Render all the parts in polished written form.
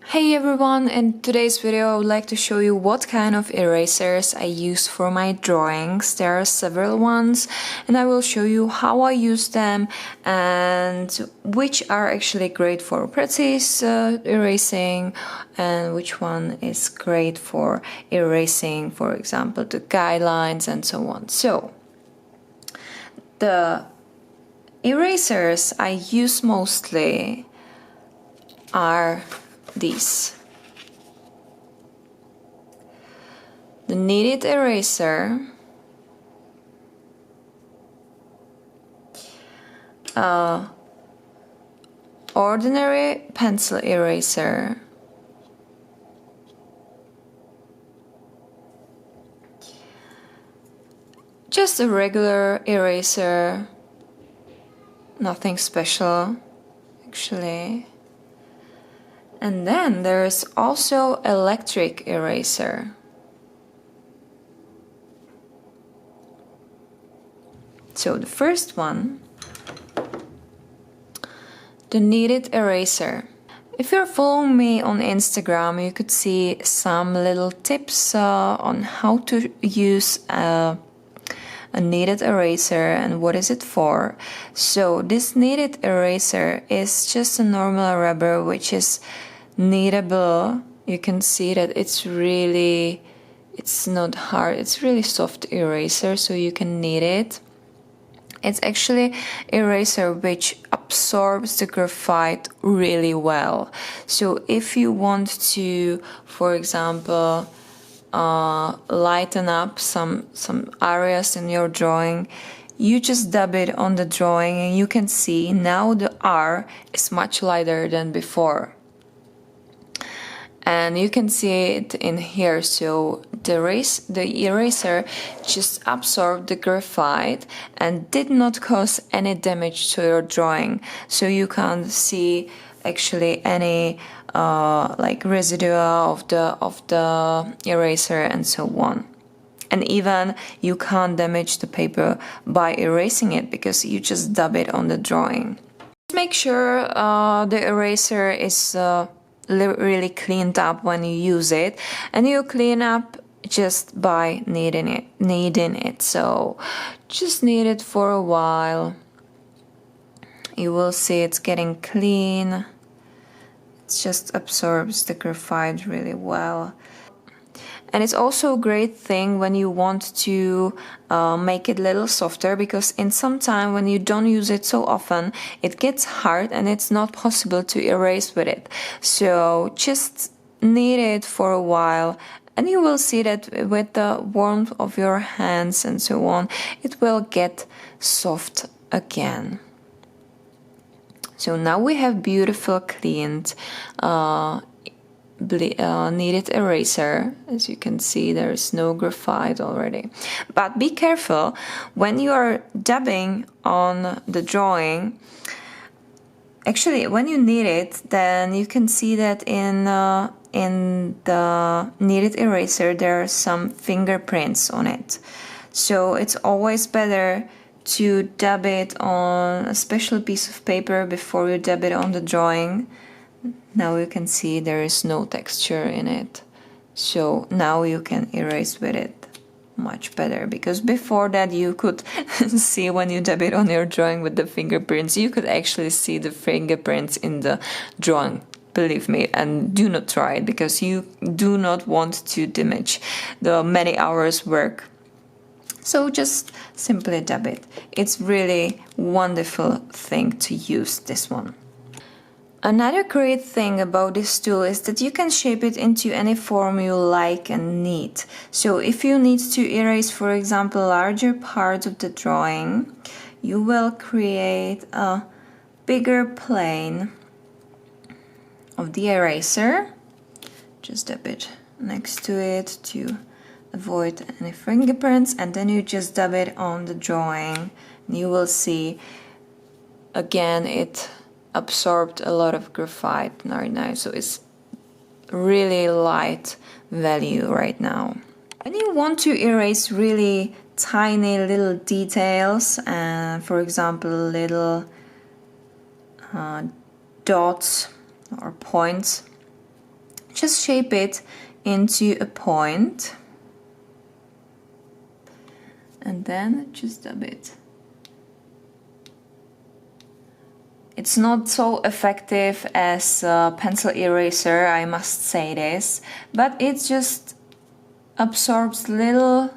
Hey everyone, in today's video I would like to show you what kind of erasers I use for my drawings. There are several ones and I will show you how I use them and which are actually great for precise erasing and which one is great for erasing, for example, the guidelines and so on. So, the erasers I use mostly are these. The kneaded eraser, ordinary pencil eraser, just a regular eraser, nothing special actually. And then there's also electric eraser. So the first one, the kneaded eraser. If you're following me on Instagram, you could see some little tips on how to use a kneaded eraser and what is it for. So this kneaded eraser is just a normal rubber which is kneadable. You can see that it's not hard, it's really soft eraser, so you can knead it. It's actually eraser which absorbs the graphite really well. So if you want to, for example, lighten up some areas in your drawing, you just dab it on the drawing and you can see now the R is much lighter than before. And you can see it in here, so the eraser just absorbed the graphite and did not cause any damage to your drawing. So you can't see actually any like residue of the eraser and so on. And even you can't damage the paper by erasing it because you just dab it on the drawing. Just make sure the eraser is really cleaned up when you use it, and you clean up just by kneading it. So just knead it for a while. You will see it's getting clean. It just absorbs the graphite really well. And it's also a great thing when you want to make it a little softer, because in some time when you don't use it so often, it gets hard and it's not possible to erase with it. So just knead it for a while and you will see that with the warmth of your hands and so on, it will get soft again. So now we have beautiful cleaned kneaded eraser. As you can see, there is no graphite already. But be careful when you are dabbing on the drawing. Actually, when you knead it, then you can see that in the kneaded eraser there are some fingerprints on it. So it's always better to dab it on a special piece of paper before you dab it on the drawing. Now you can see there is no texture in it. So now you can erase with it much better, because before that you could see when you dab it on your drawing with the fingerprints, you could actually see the fingerprints in the drawing. Believe me, and do not try it, because you do not want to damage the many hours work. So just simply dab it. It's really wonderful thing to use this one. Another great thing about this tool is that you can shape it into any form you like and need. So if you need to erase, for example, larger parts of the drawing, you will create a bigger plane of the eraser. Just dab it next to it to avoid any fingerprints, and then you just dab it on the drawing. And you will see again it absorbed a lot of graphite right now, so it's really light value right now. When you want to erase really tiny little details, for example little dots or points, just shape it into a point and then just dab it. It's not so effective as a pencil eraser, I must say this, but it just absorbs little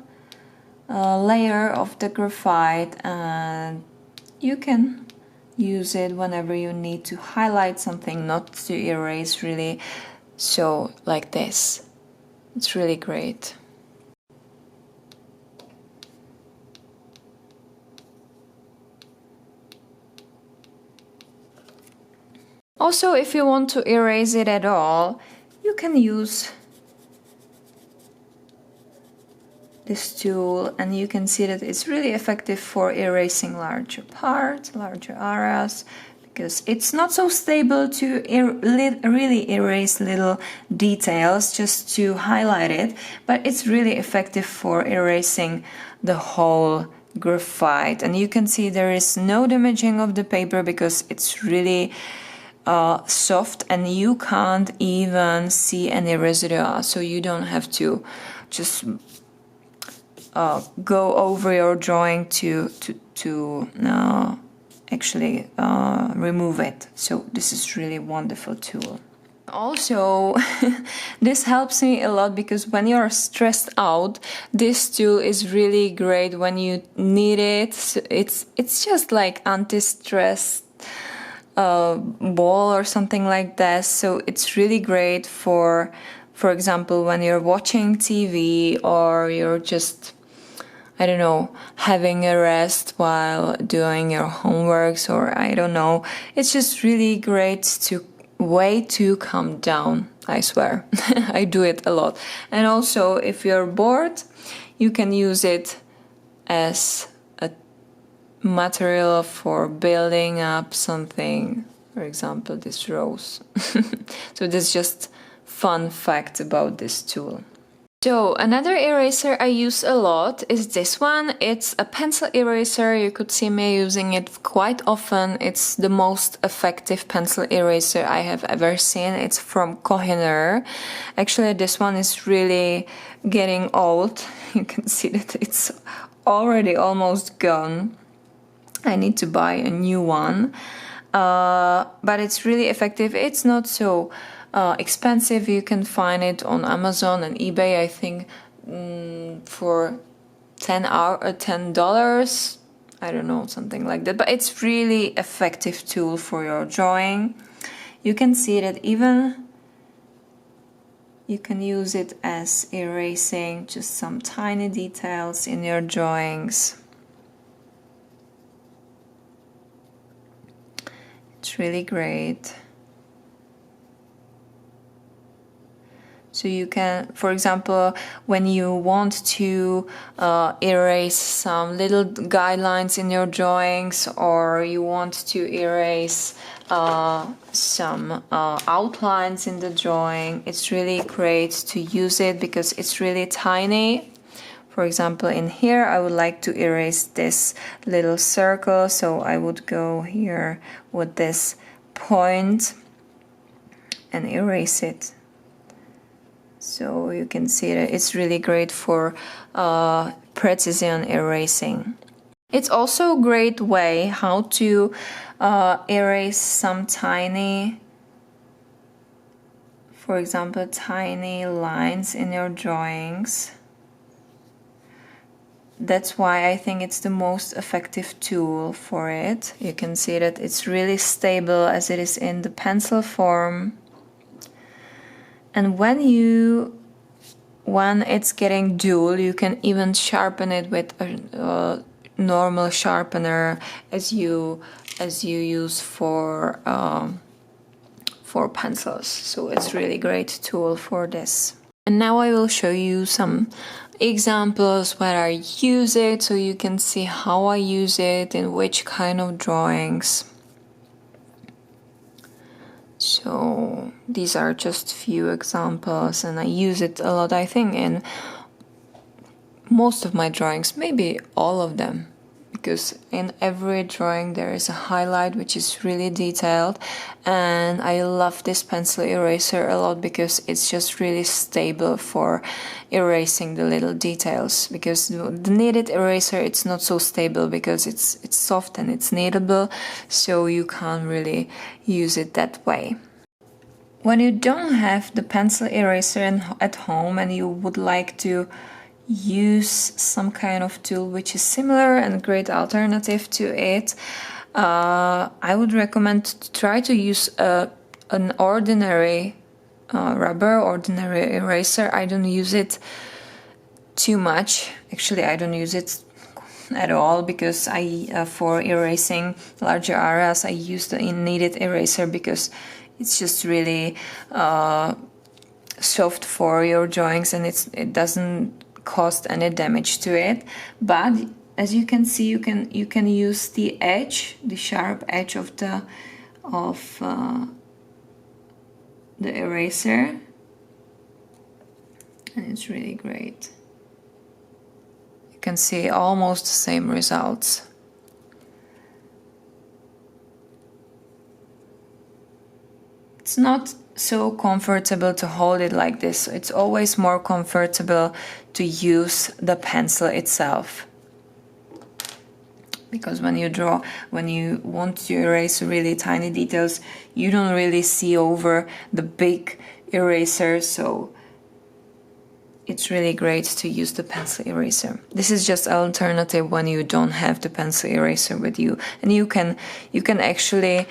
layer of the graphite, and you can use it whenever you need to highlight something, not to erase really. So like this, it's really great. Also, if you want to erase it at all, you can use this tool, and you can see that it's really effective for erasing larger parts, larger areas, because it's not so stable to really erase little details, just to highlight it, but it's really effective for erasing the whole graphite. And you can see there is no damaging of the paper because it's really soft, and you can't even see any residue, so you don't have to just go over your drawing to actually remove it. So this is really a wonderful tool. Also, this helps me a lot because when you're stressed out, this tool is really great when you need it. It's just like anti-stress ball or something like that. So it's really great for example, when you're watching TV or you're just, I don't know, having a rest while doing your homeworks, or I don't know. It's just really great way to calm down, I swear. I do it a lot. And also, if you're bored, you can use it as a material for building up something. For example, this rose. So this is just fun fact about this tool. So another eraser I use a lot is this one. It's a pencil eraser. You could see me using it quite often. It's the most effective pencil eraser I have ever seen. It's from Kohinoor. Actually, this one is really getting old. You can see that it's already almost gone. I need to buy a new one. But it's really effective. It's not so expensive. You can find it on Amazon and eBay, I think, for $10. I don't know, something like that. But it's really effective tool for your drawing. You can see that even you can use it as erasing just some tiny details in your drawings. It's really great. So you can, for example, when you want to erase some little guidelines in your drawings, or you want to erase some outlines in the drawing, it's really great to use it because it's really tiny. For example, in here, I would like to erase this little circle, so I would go here with this point and erase it. So you can see that it's really great for precision erasing. It's also a great way how to erase some tiny, for example, tiny lines in your drawings. That's why I think it's the most effective tool for it. You can see that it's really stable as it is in the pencil form. And when it's getting dull, you can even sharpen it with a normal sharpener as you use for pencils. So it's really great tool for this. And now I will show you some examples where I use it, so you can see how I use it in which kind of drawings. So these are just few examples, and I use it a lot, I think, in most of my drawings, maybe all of them, because in every drawing there is a highlight which is really detailed, and I love this pencil eraser a lot because it's just really stable for erasing the little details, because the kneaded eraser, it's not so stable because it's soft and it's kneadable, so you can't really use it that way. When you don't have the pencil eraser at home and you would like to use some kind of tool which is similar and great alternative to it, I would recommend to try to use an ordinary ordinary eraser. I don't use it too much. Actually, I don't use it at all, because for erasing larger areas I use the kneaded eraser, because it's just really soft for your drawings, and it doesn't cause any damage to it. But as you can see, you can use the edge, the sharp edge of the eraser, and it's really great. You can see almost the same results. It's not so comfortable to hold it like this. It's always more comfortable to use the pencil itself, because when you want to erase really tiny details, you don't really see over the big eraser, so it's really great to use the pencil eraser. This is just an alternative when you don't have the pencil eraser with you, and you can actually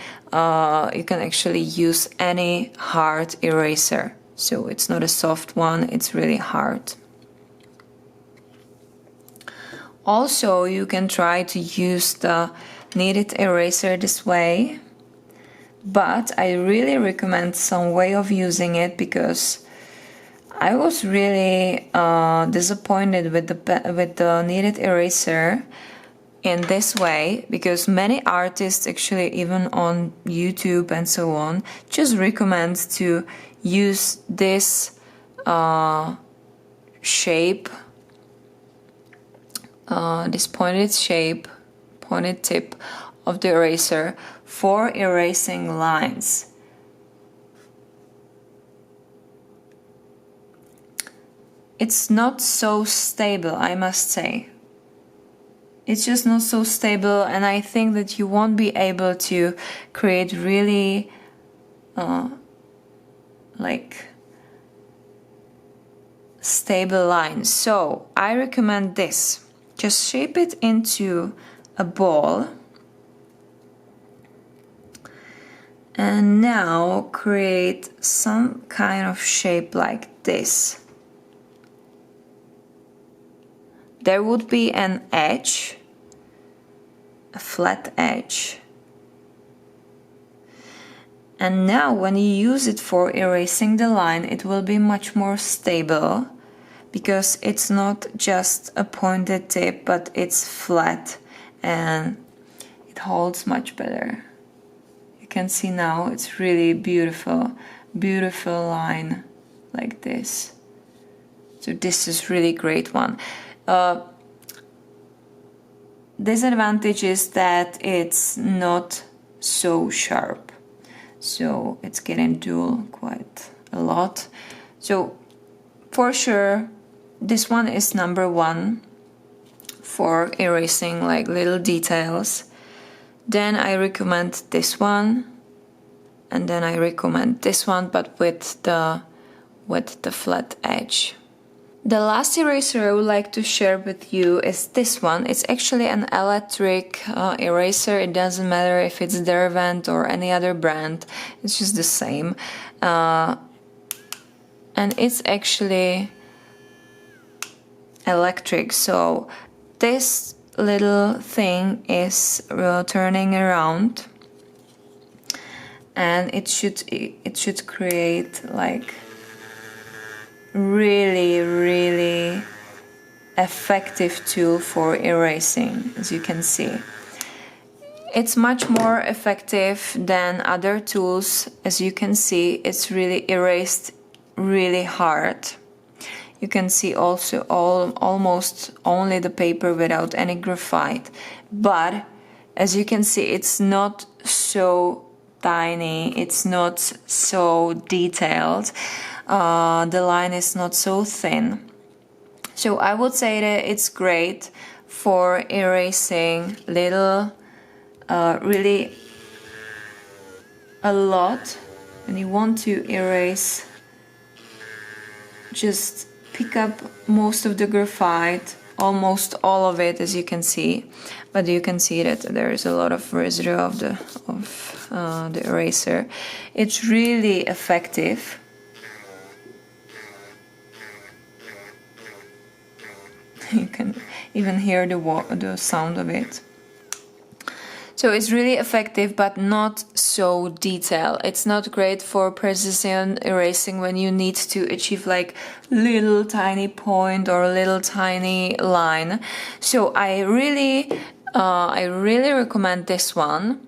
use any hard eraser. So it's not a soft one; it's really hard. Also, you can try to use the kneaded eraser this way, but I really recommend some way of using it, because I was really disappointed with the kneaded eraser in this way, because many artists, actually even on YouTube and so on, just recommend to use this shape, this pointed tip of the eraser for erasing lines. It's not so stable, I must say. It's just not so stable, and I think that you won't be able to create really stable lines. So I recommend this. Just shape it into a ball, and now create some kind of shape like this. There would be an edge, a flat edge. And now when you use it for erasing the line, it will be much more stable, because it's not just a pointed tip, but it's flat and it holds much better. You can see now it's really beautiful line like this. So this is really great one. Disadvantage is that it's not so sharp, so it's getting dull quite a lot. So for sure this one is number one for erasing like little details. Then I recommend this one, and then I recommend this one, but with the flat edge. The last eraser I would like to share with you is this one. It's actually an electric eraser. It doesn't matter if it's Derwent or any other brand. It's just the same. And it's actually electric. So this little thing is turning around, and it should create like really effective tool for erasing. As you can see, it's much more effective than other tools. As you can see, it's really erased really hard. You can see also almost only the paper without any graphite. But as you can see, it's not so tiny, it's not so detailed, the line is not so thin. So I would say that it's great for erasing little, really a lot. When you want to erase, just pick up most of the graphite, almost all of it, as you can see. But you can see that there is a lot of residue of the eraser. It's really effective. You can even hear the sound of it. So it's really effective, but not so detailed. It's not great for precision erasing when you need to achieve like little tiny point or little tiny line. So I really recommend this one.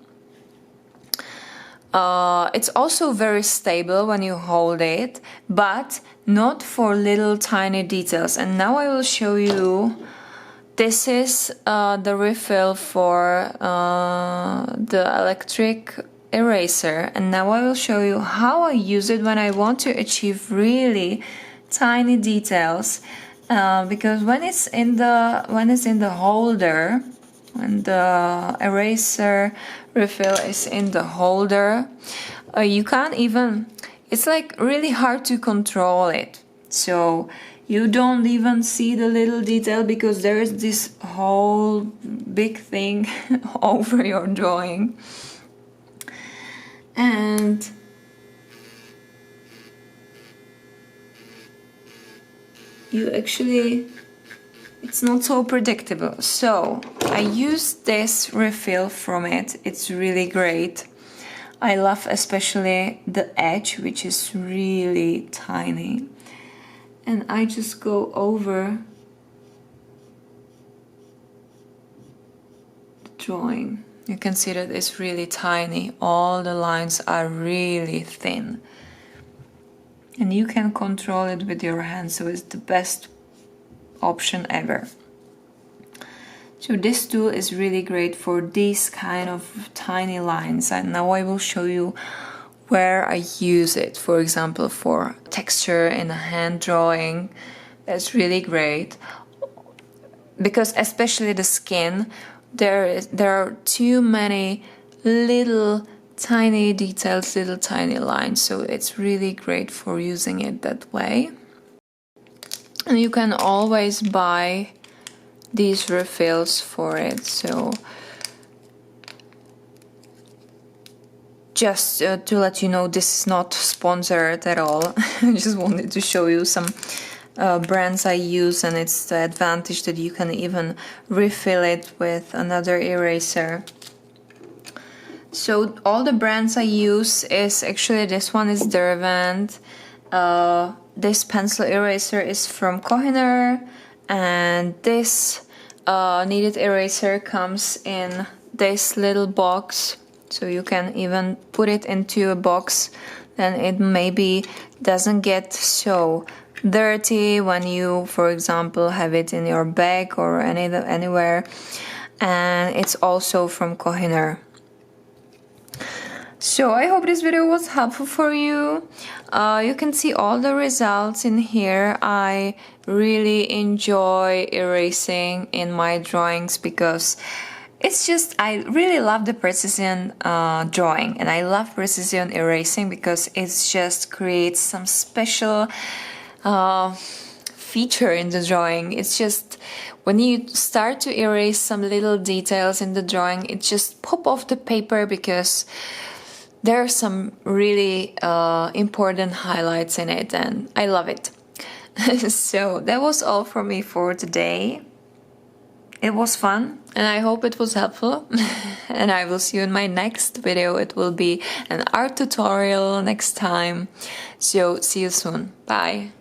It's also very stable when you hold it, but not for little tiny details. And now I will show you. This is the refill for the electric eraser, and now I will show you how I use it when I want to achieve really tiny details. Because when it's in the holder, when the eraser refill is in the holder, you can't even. It's like really hard to control it. So you don't even see the little detail because there is this whole big thing over your drawing. And you actually, it's not so predictable. So I use this refill from it. It's really great. I love especially the edge, which is really tiny. And I just go over the drawing. You can see that it's really tiny. All the lines are really thin. And you can control it with your hand, so it's the best option ever. So this tool is really great for these kind of tiny lines. And now I will show you where I use it. For example, for texture in a hand drawing. That's really great. Because especially the skin, there are too many little tiny details, little tiny lines. So it's really great for using it that way. And you can always buy these refills for it. So just to let you know, this is not sponsored at all. I just wanted to show you some brands I use, and it's the advantage that you can even refill it with another eraser. So all the brands I use is actually, this one is Derwent, this pencil eraser is from Kohinoor, and this kneaded eraser comes in this little box. So you can even put it into a box, then it maybe doesn't get so dirty when you, for example, have it in your bag or anywhere. And it's also from Kohinoor. So I hope this video was helpful for you. You can see all the results in here. I really enjoy erasing in my drawings because it's just, I really love the precision drawing, and I love precision erasing because it just creates some special feature in the drawing. It's just, when you start to erase some little details in the drawing, it just pop off the paper because there are some really important highlights in it, and I love it. So that was all from me for today. It was fun, and I hope it was helpful. And I will see you in my next video. It will be an art tutorial next time. So see you soon. Bye.